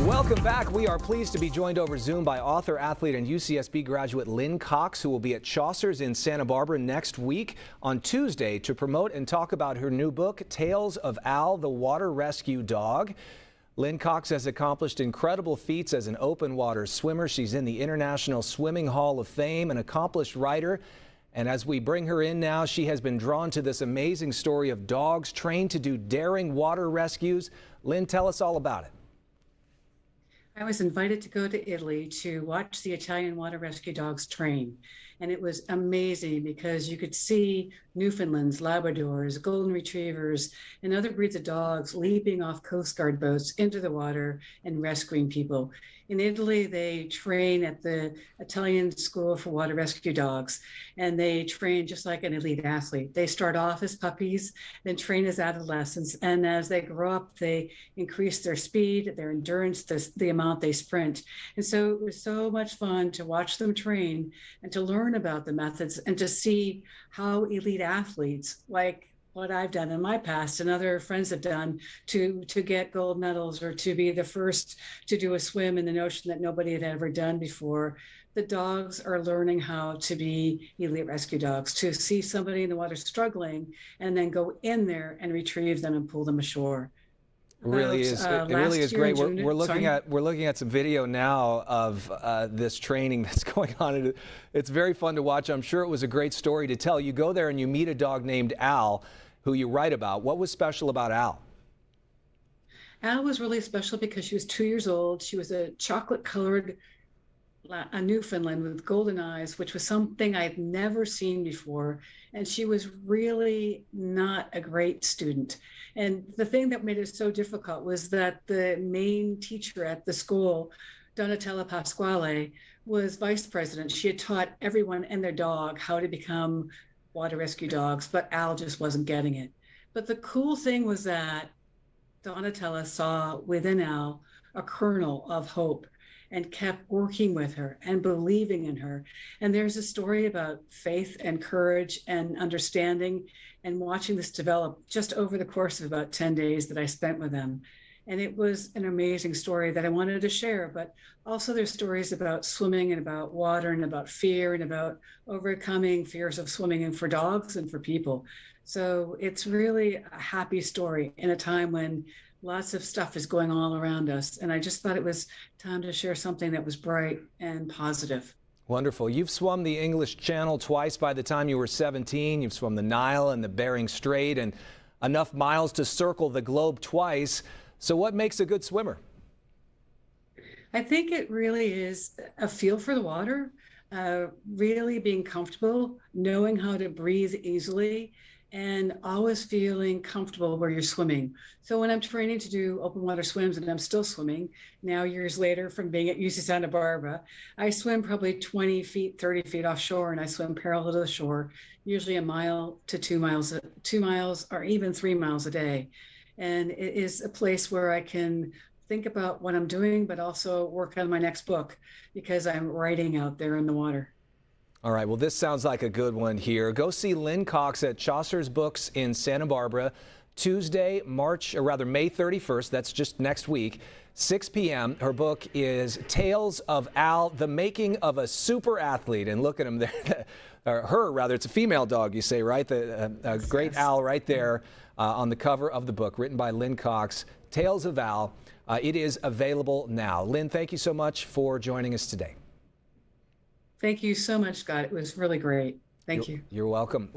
Welcome back. We are pleased to be joined over Zoom by author, athlete, and UCSB graduate Lynne Cox, who will be at Chaucer's in Santa Barbara next week on Tuesday to promote and talk about her new book, Tales of Al, the Water Rescue Dog. Lynne Cox has accomplished incredible feats as an open water swimmer. She's in the International Swimming Hall of Fame, an accomplished writer. And as we bring her in now, she has been drawn to this amazing story of dogs trained to do daring water rescues. Lynne, tell us all about it. I was invited to go to Italy to watch the Italian water rescue dogs train. And it was amazing because you could see Newfoundlands, Labradors, Golden Retrievers, and other breeds of dogs leaping off Coast Guard boats into the water and rescuing people. In Italy, they train at the Italian School for Water Rescue Dogs, and they train just like an elite athlete. They start off as puppies, then train as adolescents, and as they grow up, they increase their speed, their endurance, the amount they sprint. And so it was so much fun to watch them train and to learn about the methods and to see how elite athletes like what I've done in my past and other friends have done to get gold medals or to be the first to do a swim in the ocean that nobody had ever done before. The dogs are learning how to be elite rescue dogs, to see somebody in the water struggling and then go in there and retrieve them and pull them ashore. It really is great. We're looking at some video now of this training that's going on. It's very fun to watch. I'm sure it was a great story to tell. You go there and you meet a dog named Al, who you write about. What was special about Al? Al was really special because she was 2 years old. She was a chocolate-colored Newfoundland with golden eyes, which was something I'd never seen before. And she was really not a great student. And the thing that made it so difficult was that the main teacher at the school, Donatella Pasquale, was vice president. She had taught everyone and their dog how to become water rescue dogs, but Al just wasn't getting it. But the cool thing was that Donatella saw within Al a kernel of hope and kept working with her and believing in her. And there's a story about faith and courage and understanding and watching this develop just over the course of about 10 days that I spent with them. And it was an amazing story that I wanted to share, but also there's stories about swimming and about water and about fear and about overcoming fears of swimming and for dogs and for people. So it's really a happy story in a time when lots of stuff is going all around us. And I just thought it was time to share something that was bright and positive. Wonderful. You've swum the English Channel twice by the time you were 17. You've swum the Nile and the Bering Strait and enough miles to circle the globe twice. So what makes a good swimmer? I think it really is a feel for the water, really being comfortable, knowing how to breathe easily, and always feeling comfortable where you're swimming. So when I'm training to do open water swims, and I'm still swimming now years later from being at UC Santa Barbara, I swim probably 20 feet, 30 feet offshore, and I swim parallel to the shore, usually a mile to 2 miles, 2 miles or even 3 miles a day. And it is a place where I can think about what I'm doing, but also work on my next book because I'm writing out there in the water. All right, well, this sounds like a good one here. Go see Lynne Cox at Chaucer's Books in Santa Barbara, Tuesday, May 31st. That's just next week, 6 p.m. Her book is Tales of Al, the Making of a Super Athlete. And look at him there. Her, rather, it's a female dog, you say, right? The great Yes. Al right there on the cover of the book, written by Lynne Cox, Tales of Al. It is available now. Lynne, thank you so much for joining us today. Thank you so much, Scott. It was really great. Thank you. You're welcome.